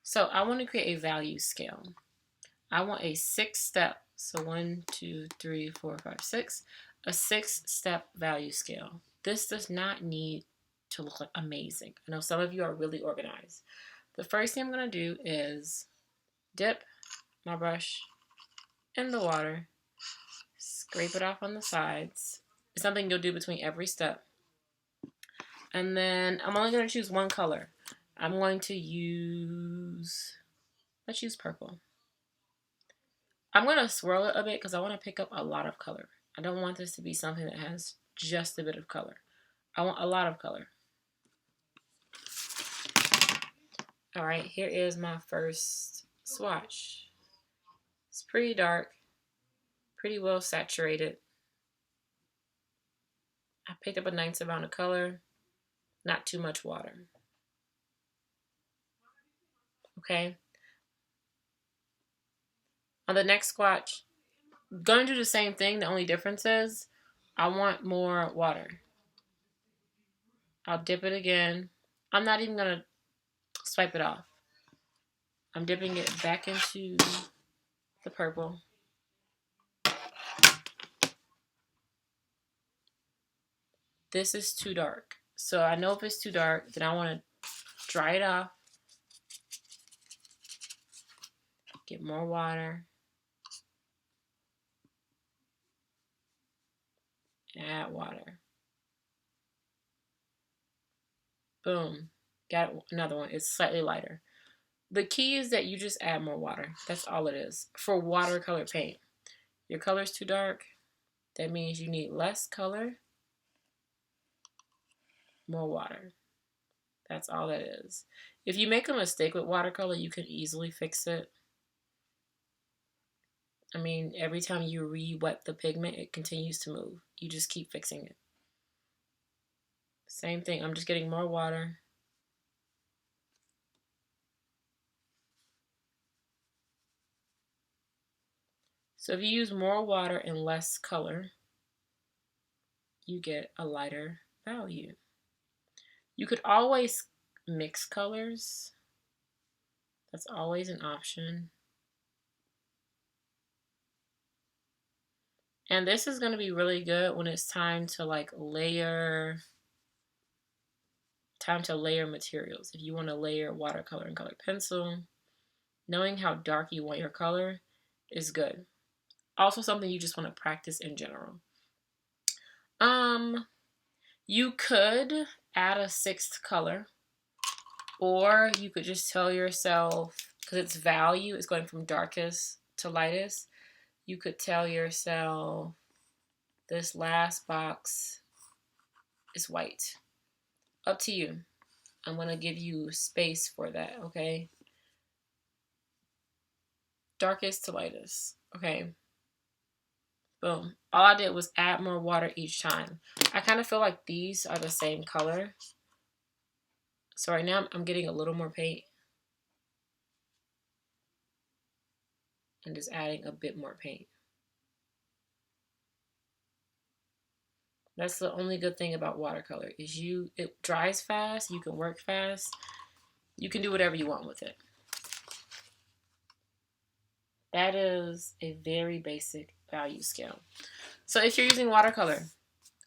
So I want to create a value scale. I want a 6-step, so 1, 2, 3, 4, 5, 6, a 6-step value scale. This does not need to look like amazing. I know some of you are really organized. The first thing I'm going to do is dip my brush in the water, scrape it off on the sides. It's something you'll do between every step. And then I'm only going to choose one color. I'm going to use, let's use purple. I'm going to swirl it a bit because I want to pick up a lot of color. I don't want this to be something that has just a bit of color. I want a lot of color. All right, here is my first swatch. It's pretty dark, pretty well saturated. I picked up a nice amount of color, not too much water. Okay. On the next swatch, I'm going to do the same thing. The only difference is I want more water. I'll dip it again. I'm not even going to swipe it off. I'm dipping it back into the purple. This is too dark. So I know if it's too dark, then I want to dry it off. Get more water. Add water. Boom. Got another one. It's slightly lighter. The key is that you just add more water. That's all it is. For watercolor paint. Your color's too dark. That means you need less color, more water. That's all that is. If you make a mistake with watercolor, you can easily fix it. I mean, every time you re-wet the pigment, it continues to move. You just keep fixing it. Same thing. I'm just getting more water. So if you use more water and less color, you get a lighter value. You could always mix colors. That's always an option. And this is going to be really good when it's time to layer materials. If you want to layer watercolor and colored pencil, knowing how dark you want your color is good. Also something you just want to practice in general. You could add a 6th color, or you could just tell yourself, because its value is going from darkest to lightest, you could tell yourself this last box is white. Up to you. I'm going to give you space for that, okay? Darkest to lightest, okay? Boom. All I did was add more water each time. I kind of feel like these are the same color. So right now I'm getting a little more paint. And just adding a bit more paint. That's the only good thing about watercolor is it dries fast, you can work fast, you can do whatever you want with it. That is a very basic value scale. So if you're using watercolor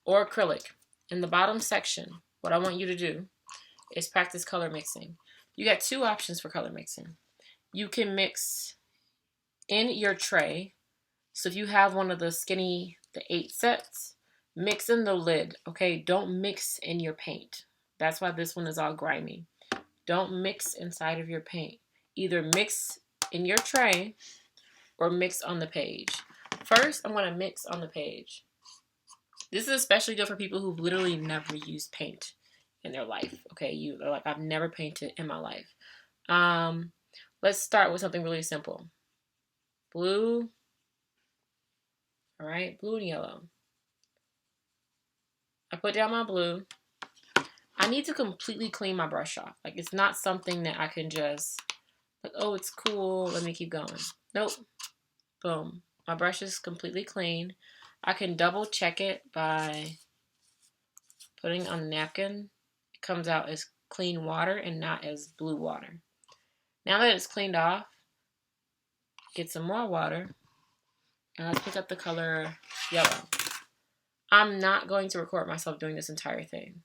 or acrylic, in the bottom section, what I want you to do is practice color mixing. You got 2 options for color mixing. You can mix in your tray. So if you have one of the 8 sets, mix in the lid, okay? Don't mix in your paint. That's why this one is all grimy. Don't mix inside of your paint. Either mix in your tray or mix on the page. First, I'm going to mix on the page. This is especially good for people who've literally never used paint in their life, okay? You're like, I've never painted in my life. Let's start with something really simple. Blue. All right, blue and yellow. I put down my blue. I need to completely clean my brush off. Like, it's not something that I can just, like, oh, it's cool, let me keep going. Nope. Boom. My brush is completely clean. I can double check it by putting on a napkin. It comes out as clean water and not as blue water. Now that it's cleaned off, get some more water, and let's pick up the color yellow. I'm not going to record myself doing this entire thing.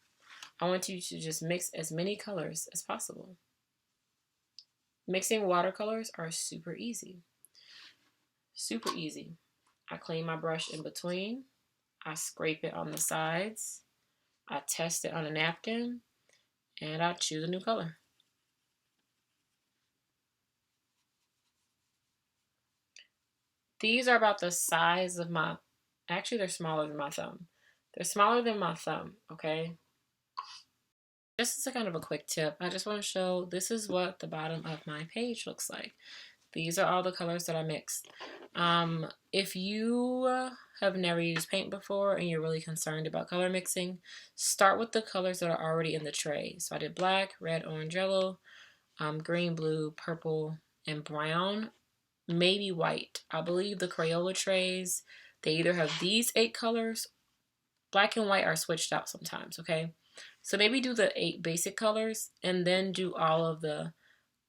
I want you to just mix as many colors as possible. Mixing watercolors are super easy. Super easy. I clean my brush in between. I scrape it on the sides. I test it on a napkin. And I choose a new color. These are about the size of my, actually they're smaller than my thumb. They're smaller than my thumb, okay? Just as a kind of a quick tip, I just want to show this is what the bottom of my page looks like. These are all the colors that I mixed. If you have never used paint before and you're really concerned about color mixing, start with the colors that are already in the tray. So I did black, red, orange, yellow, green, blue, purple, and brown, maybe white. I believe the Crayola trays, they either have these 8 colors. Black and white are switched out sometimes, okay? So maybe do the 8 basic colors and then do all of the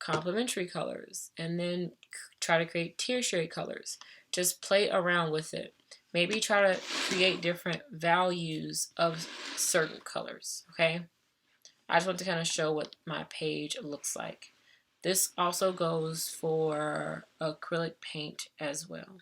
complementary colors and then try to create tertiary colors. Just play around with it. Maybe try to create different values of certain colors, okay? I just want to kind of show what my page looks like. This also goes for acrylic paint as well.